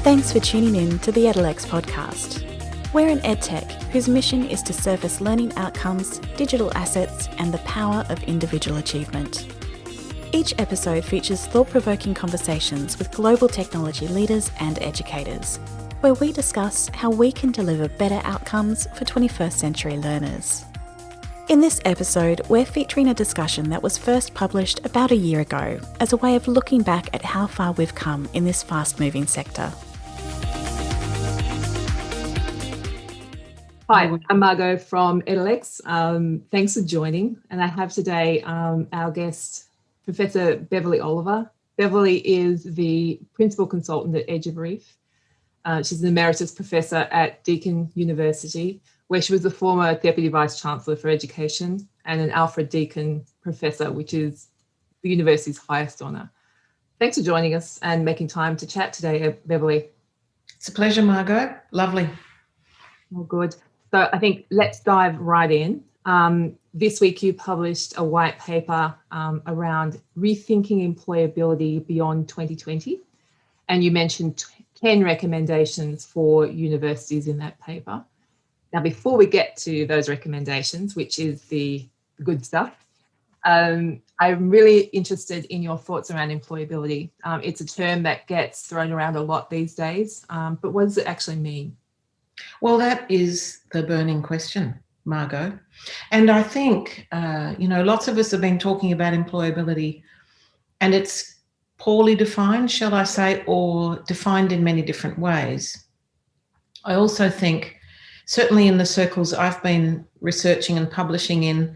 Thanks for tuning in to the Utilise podcast. We're an edtech whose mission is to surface learning outcomes, digital assets, and the power of individual achievement. Each episode features thought-provoking conversations with global technology leaders and educators, where we discuss how we can deliver better outcomes for 21st century learners. In this episode, we're featuring a discussion that was first published about a year ago as a way of looking back at how far we've come in this fast-moving sector. Hi, I'm Margo from Utilise. Thanks for joining. And I have today our guest, Professor Beverley Oliver. Beverley is the Principal Consultant at Edge of Reef. She's an Emeritus Professor at Deakin University, where she was the former Deputy Vice-Chancellor for Education and an Alfred Deakin Professor, which is the university's highest honour. Thanks for joining us and making time to chat today, Beverley. It's a pleasure, Margo. Lovely. Oh, good. So I think let's dive right in. This week you published a white paper around rethinking employability beyond 2020, and you mentioned 10 recommendations for universities in that paper. Now, before we get to those recommendations, which is the good stuff, I'm really interested in your thoughts around employability. It's a term that gets thrown around a lot these days, but what does it actually mean? Well, that is the burning question, Margo. And I think, lots of us have been talking about employability, and it's poorly defined, shall I say, or defined in many different ways. I also think, certainly in the circles I've been researching and publishing in,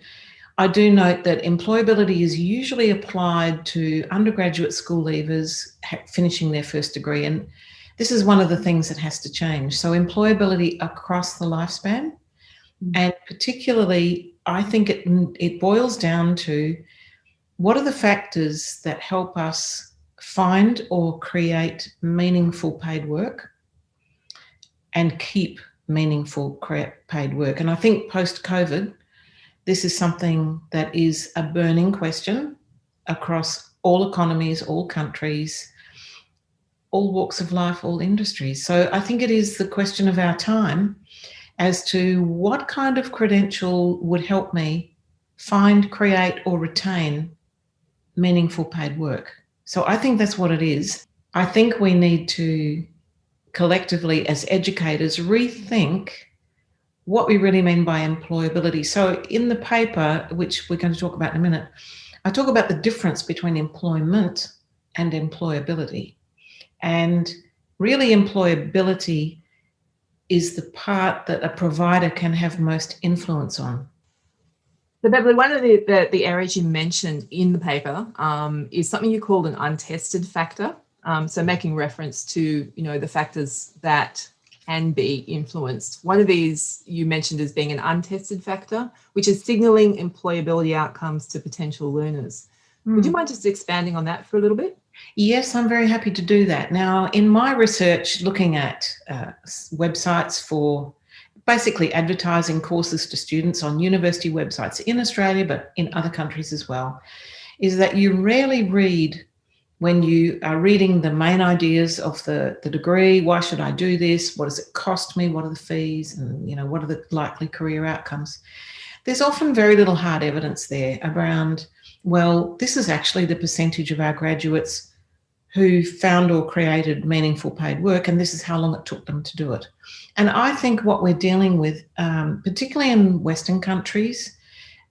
I do note that employability is usually applied to undergraduate school leavers finishing their first degree. And this is one of the things that has to change. So employability across the lifespan, and particularly I think it boils down to what are the factors that help us find or create meaningful paid work and keep meaningful paid work. And I think post-COVID, this is something that is a burning question across all economies, all countries, all walks of life, all industries. So I think it is the question of our time as to what kind of credential would help me find, create, or retain meaningful paid work. So I think that's what it is. I think we need to collectively, as educators, rethink what we really mean by employability. So in the paper, which we're going to talk about in a minute, I talk about the difference between employment and employability. And really, employability is the part that a provider can have most influence on. So, Beverley, one of the areas you mentioned in the paper is something you called an untested factor. So making reference to, the factors that can be influenced. One of these you mentioned as being an untested factor, which is signalling employability outcomes to potential learners. Would you mind just expanding on that for a little bit? Yes, I'm very happy to do that. Now, in my research, looking at websites for basically advertising courses to students on university websites in Australia, but in other countries as well, is that you rarely read, when you are reading the main ideas of the degree, why should I do this? What does it cost me? What are the fees? And, what are the likely career outcomes? There's often very little hard evidence there around, well, this is actually the percentage of our graduates who found or created meaningful paid work, and this is how long it took them to do it. And I think what we're dealing with, particularly in Western countries,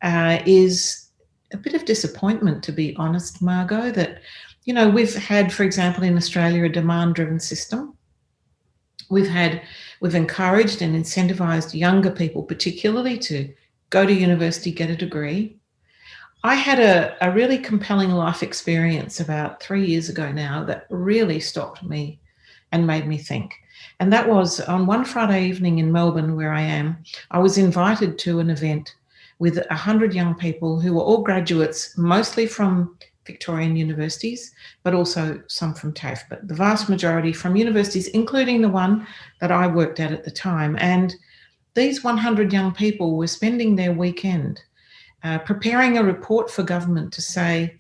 is a bit of disappointment, to be honest, Margo, that, we've had, for example, in Australia, a demand-driven system. We've encouraged and incentivised younger people, particularly, to go to university, get a degree. I had a really compelling life experience about 3 years ago now that really stopped me and made me think. And that was on one Friday evening in Melbourne, where I am. I was invited to an event with 100 young people who were all graduates, mostly from Victorian universities, but also some from TAFE, but the vast majority from universities, including the one that I worked at the time. And these 100 young people were spending their weekend preparing a report for government to say,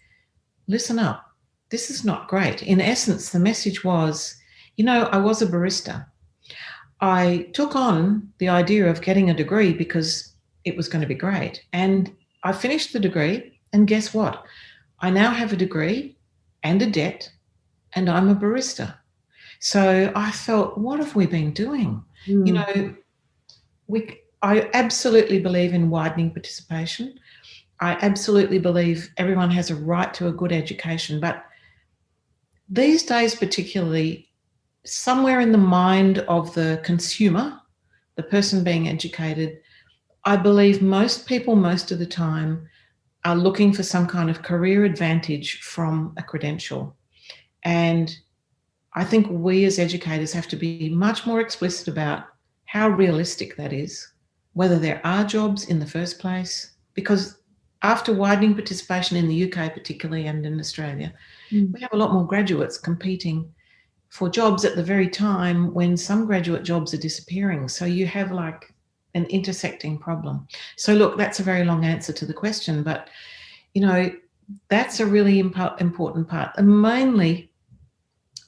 listen up, this is not great. In essence, the message was, I was a barista. I took on the idea of getting a degree because it was going to be great. And I finished the degree, and guess what? I now have a degree and a debt, and I'm a barista. So I thought, what have we been doing? I absolutely believe in widening participation. I absolutely believe everyone has a right to a good education. But these days, particularly, somewhere in the mind of the consumer, the person being educated, I believe most people, most of the time, are looking for some kind of career advantage from a credential. And I think we as educators have to be much more explicit about how realistic that is, whether there are jobs in the first place, because after widening participation in the UK particularly and in Australia, we have a lot more graduates competing for jobs at the very time when some graduate jobs are disappearing. So you have like an intersecting problem. So look, that's a very long answer to the question, but that's a really important part. And mainly,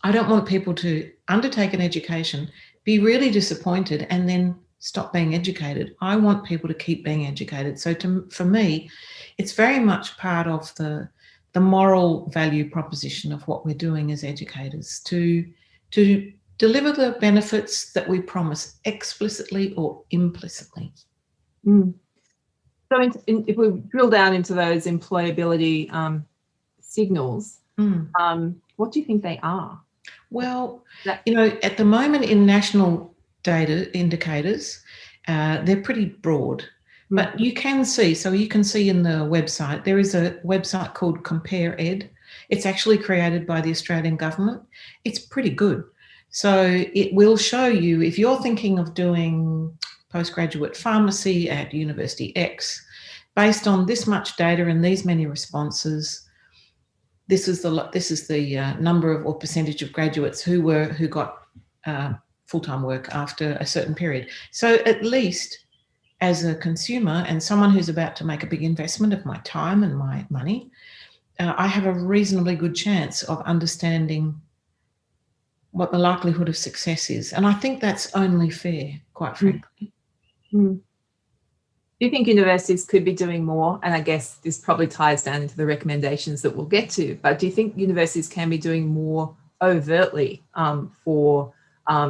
I don't want people to undertake an education, be really disappointed, and then stop being educated. I want people to keep being educated. So for me, it's very much part of the moral value proposition of what we're doing as educators to deliver the benefits that we promise explicitly or implicitly. So if we drill down into those employability signals, what do you think they are? Well, at the moment in national data indicators, they're pretty broad. But you can see in the website, there is a website called Compare Ed. It's actually created by the Australian government. It's pretty good. So it will show you, if you're thinking of doing postgraduate pharmacy at University X, based on this much data and these many responses, this is the number of or percentage of graduates who got full-time work after a certain period. So at least as a consumer and someone who's about to make a big investment of my time and my money, I have a reasonably good chance of understanding what the likelihood of success is. And I think that's only fair, quite frankly. Do you think universities could be doing more? And I guess this probably ties down into the recommendations that we'll get to, but do you think universities can be doing more overtly for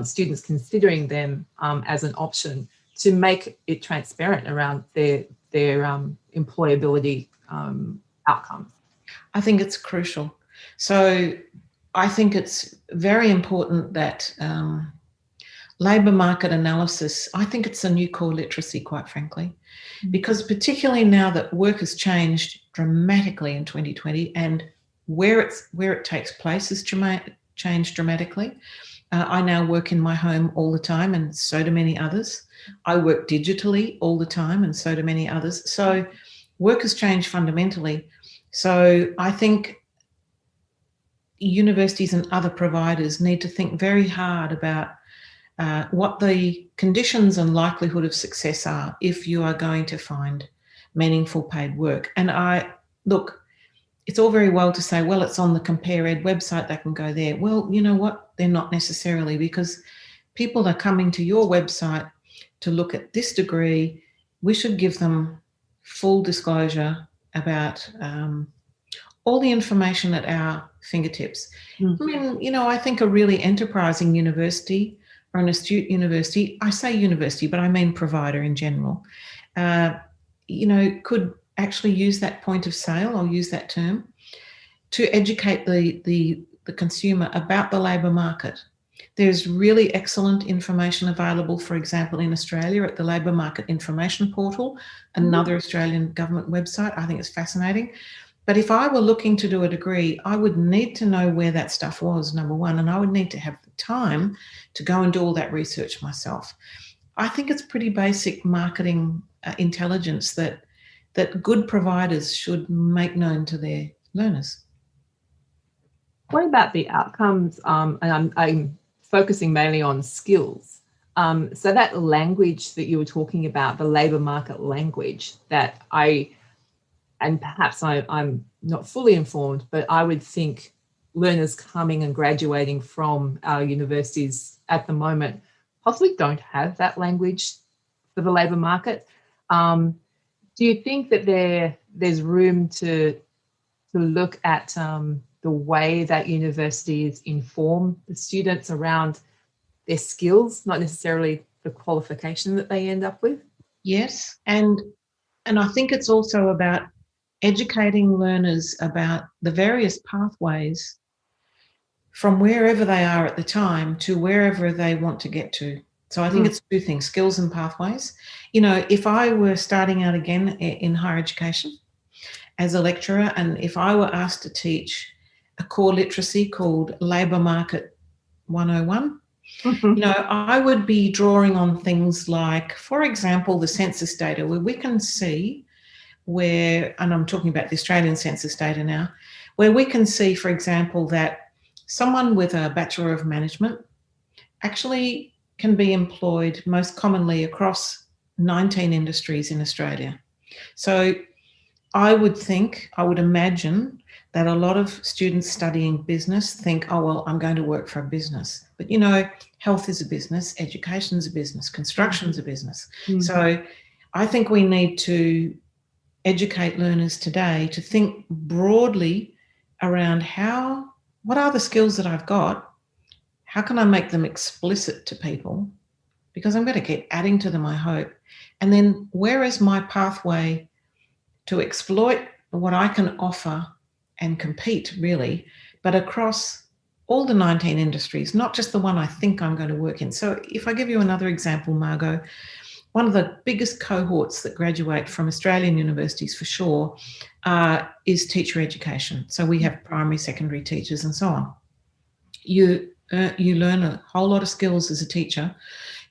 students considering them as an option to make it transparent around their employability outcomes? I think it's crucial. So I think it's very important that labour market analysis, I think it's a new core literacy, quite frankly, because particularly now that work has changed dramatically in 2020 and where it takes place has changed dramatically. I now work in my home all the time, and so do many others. I work digitally all the time, and so do many others. So work has changed fundamentally. So I think universities and other providers need to think very hard about what the conditions and likelihood of success are if you are going to find meaningful paid work. And it's all very well to say, well, it's on the Compare Ed website, they can go there. Well, you know what? They're not necessarily, because people are coming to your website to look at this degree. We should give them full disclosure about all the information at our fingertips. I mean, I think a really enterprising university or an astute university, I say university, but I mean provider in general, could actually use that point of sale, I'll use that term, to educate the consumer about the labour market. There's really excellent information available, for example, in Australia at the Labour Market Information Portal, another Australian government website. I think it's fascinating. But if I were looking to do a degree, I would need to know where that stuff was, number one, and I would need to have the time to go and do all that research myself. I think it's pretty basic marketing intelligence that good providers should make known to their learners. What about the outcomes? And I'm focusing mainly on skills. So that language that you were talking about, the labour market language and perhaps I'm not fully informed, but I would think learners coming and graduating from our universities at the moment possibly don't have that language for the labour market. Do you think that there's room to look at the way that universities inform the students around their skills, not necessarily the qualification that they end up with? Yes, and I think it's also about educating learners about the various pathways from wherever they are at the time to wherever they want to get to. So I think it's two things, skills and pathways. You know, if I were starting out again in higher education as a lecturer, and if I were asked to teach a core literacy called Labour Market 101, you know, I would be drawing on things like, for example, the census data, where we can see where, and I'm talking about the Australian census data now, where we can see, for example, that someone with a Bachelor of Management actually can be employed most commonly across 19 industries in Australia. So I would imagine that a lot of students studying business think, oh, well, I'm going to work for a business. But, you know, health is a business, education is a business, construction is a business. So I think we need to educate learners today to think broadly around what are the skills that I've got? How can I make them explicit to people? Because I'm going to keep adding to them, I hope. And then where is my pathway to exploit what I can offer and compete, really, but across all the 19 industries, not just the one I think I'm going to work in. So if I give you another example, Margo, one of the biggest cohorts that graduate from Australian universities for sure is teacher education. So we have primary, secondary teachers and so on. You learn a whole lot of skills as a teacher.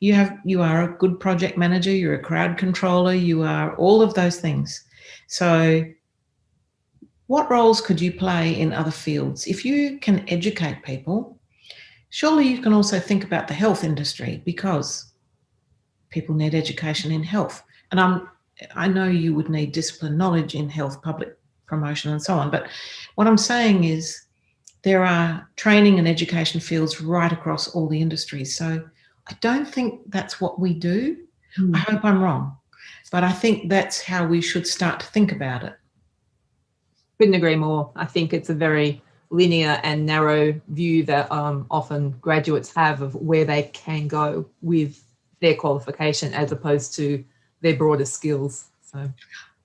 You are a good project manager, you're a crowd controller, you are all of those things. So what roles could you play in other fields? If you can educate people, surely you can also think about the health industry, because people need education in health. And I know you would need discipline knowledge in health, public promotion and so on. But what I'm saying is there are training and education fields right across all the industries. So I don't think that's what we do. I hope I'm wrong. But I think that's how we should start to think about it. Couldn't agree more. I think it's a very linear and narrow view that often graduates have of where they can go with their qualification as opposed to their broader skills. So,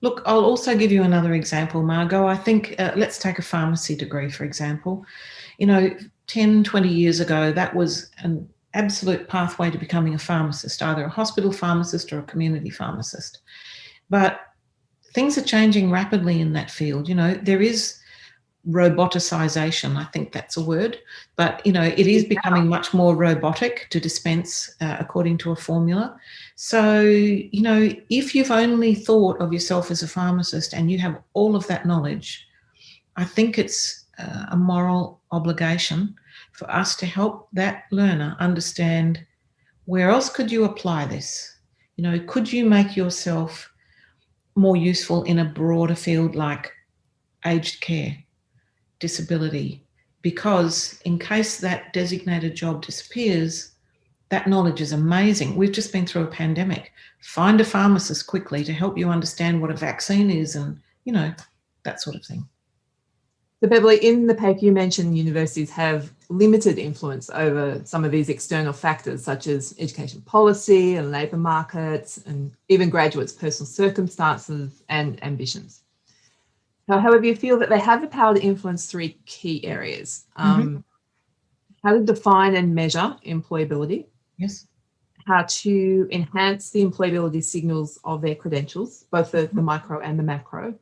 look, I'll also give you another example, Margo. I think let's take a pharmacy degree, for example. You know, 10, 20 years ago, that was an absolute pathway to becoming a pharmacist, either a hospital pharmacist or a community pharmacist. But things are changing rapidly in that field. You know, there is roboticization, I think that's a word, but, you know, it is becoming much more robotic to dispense according to a formula. So, you know, if you've only thought of yourself as a pharmacist and you have all of that knowledge, I think it's a moral obligation for us to help that learner understand, where else could you apply this? You know, could you make yourself more useful in a broader field like aged care, disability? Because in case that designated job disappears, that knowledge is amazing. We've just been through a pandemic. Find a pharmacist quickly to help you understand what a vaccine is and, you know, that sort of thing. So Beverley, in the paper you mentioned universities have limited influence over some of these external factors such as education policy and labour markets and even graduates' personal circumstances and ambitions. However, you feel that they have the power to influence three key areas. How to define and measure employability. Yes. How to enhance the employability signals of their credentials, both the micro and the macro.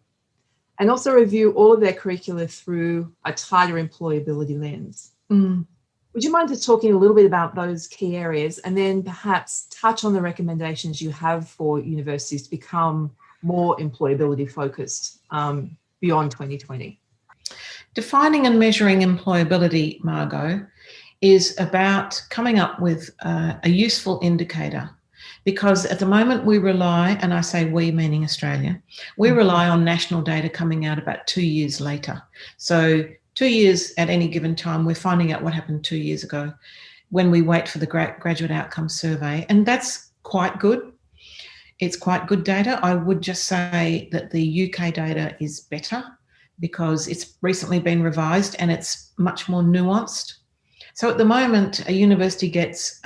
And also review all of their curricula through a tighter employability lens. Would you mind just talking a little bit about those key areas and then perhaps touch on the recommendations you have for universities to become more employability focused beyond 2020? Defining and measuring employability, Margo, is about coming up with a useful indicator. Because at the moment we rely, and I say we meaning Australia, we rely on national data coming out about 2 years later. So 2 years at any given time, we're finding out what happened 2 years ago when we wait for the graduate outcome survey. And that's quite good. It's quite good data. I would just say that the UK data is better because it's recently been revised and it's much more nuanced. So at the moment, a university gets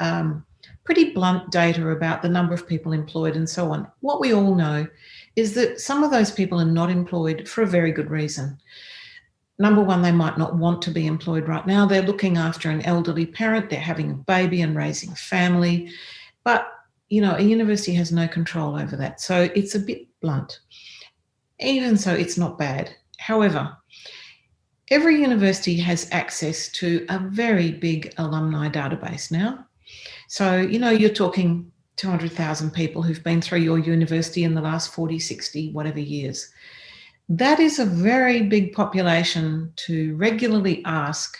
pretty blunt data about the number of people employed and so on. What we all know is that some of those people are not employed for a very good reason. Number one, they might not want to be employed right now. They're looking after an elderly parent, they're having a baby and raising a family. But, you know, a university has no control over that. So it's a bit blunt. Even so, it's not bad. However, every university has access to a very big alumni database now. So, you know, you're talking 200,000 people who've been through your university in the last 40, 60, whatever years. That is a very big population to regularly ask,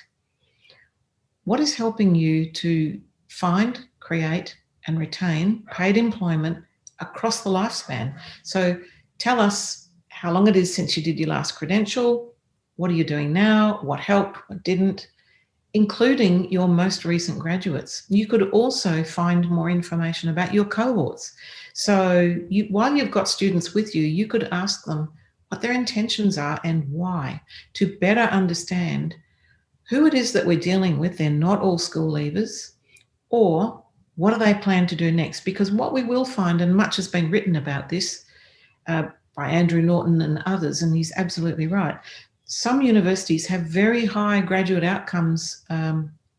what is helping you to find, create, and retain paid employment across the lifespan? So tell us how long it is since you did your last credential, what are you doing now, what helped, what didn't, including your most recent graduates. You could also find more information about your cohorts. So while you've got students with you, you could ask them what their intentions are and why, to better understand who it is that we're dealing with. They're not all school leavers, or what do they plan to do next? Because what we will find, and much has been written about this by Andrew Norton and others, and he's absolutely right, some universities have very high graduate outcomes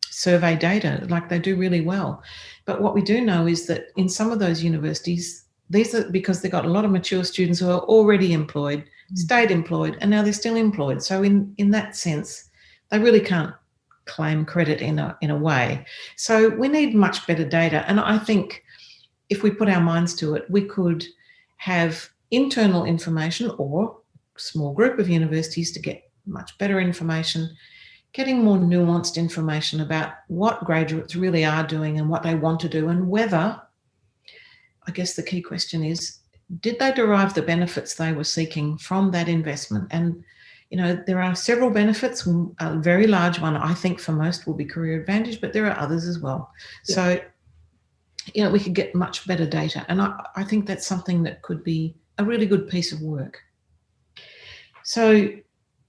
survey data, like they do really well. But what we do know is that in some of those universities, these are because they've got a lot of mature students who are already employed, stayed employed, and now they're still employed. So in that sense, they really can't claim credit in a way. So we need much better data. And I think if we put our minds to it, we could have internal information or a small group of universities to get much better information, getting more nuanced information about what graduates really are doing and what they want to do, and whether, I guess the key question is, did they derive the benefits they were seeking from that investment? And, you know, there are several benefits. A very large one, I think, for most will be career advantage, but there are others as well. Yeah. So, you know, we could get much better data. And I think that's something that could be a really good piece of work. So,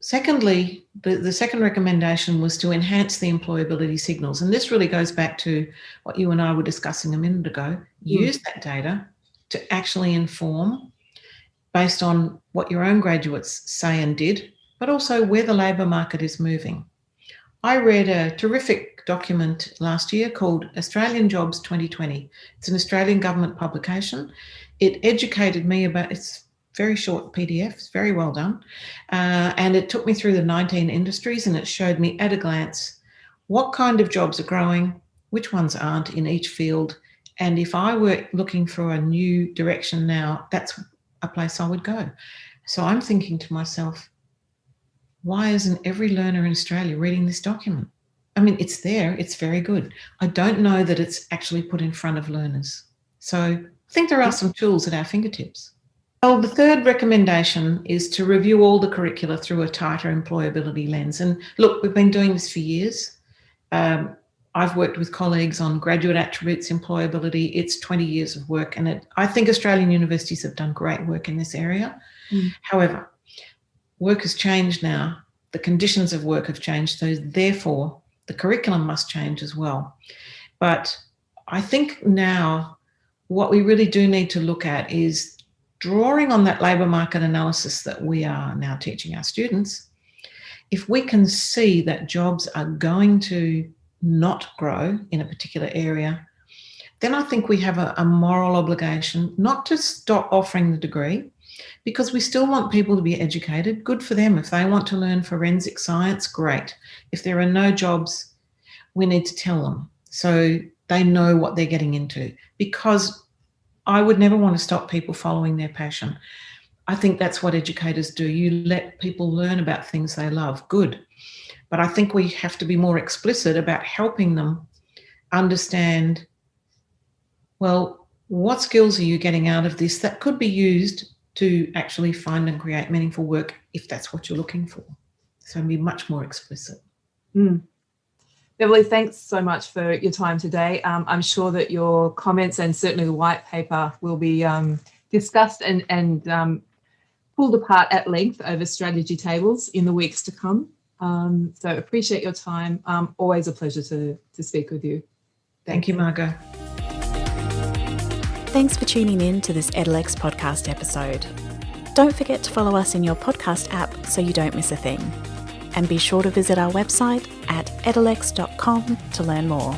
secondly, the second recommendation was to enhance the employability signals. And this really goes back to what you and I were discussing a minute ago. Use that data to actually inform based on what your own graduates say and did, but also where the labour market is moving. I read a terrific document last year called Australian Jobs 2020. It's an Australian government publication. It educated me about, it's very short PDF, it's very well done. And it took me through the 19 industries, and it showed me at a glance what kind of jobs are growing, which ones aren't in each field. And if I were looking for a new direction now, that's a place I would go. So I'm thinking to myself, why isn't every learner in Australia reading this document? I mean, it's there, it's very good. I don't know that it's actually put in front of learners. So I think there are some tools at our fingertips. Well, the third recommendation is to review all the curricula through a tighter employability lens. And look, we've been doing this for years. I've worked with colleagues on graduate attributes employability. It's 20 years of work, and I think Australian universities have done great work in this area. However, work has changed now. The conditions of work have changed, so therefore the curriculum must change as well. But I think now what we really do need to look at is drawing on that labour market analysis that we are now teaching our students. If we can see that jobs are going to not grow in a particular area, then I think we have a moral obligation not to stop offering the degree, because we still want people to be educated. Good for them. If they want to learn forensic science, great. If there are no jobs, we need to tell them so they know what they're getting into, because I would never want to stop people following their passion. I think that's what educators do. You let people learn about things they love. Good. But I think we have to be more explicit about helping them understand, well, what skills are you getting out of this that could be used to actually find and create meaningful work if that's what you're looking for. So be much more explicit. Beverley, thanks so much for your time today. I'm sure that your comments and certainly the white paper will be discussed and pulled apart at length over strategy tables in the weeks to come. So appreciate your time. Always a pleasure to speak with you. Thank you, Margo. Thanks for tuning in to this Edelex podcast episode. Don't forget to follow us in your podcast app so you don't miss a thing. And be sure to visit our website at edelex.com to learn more.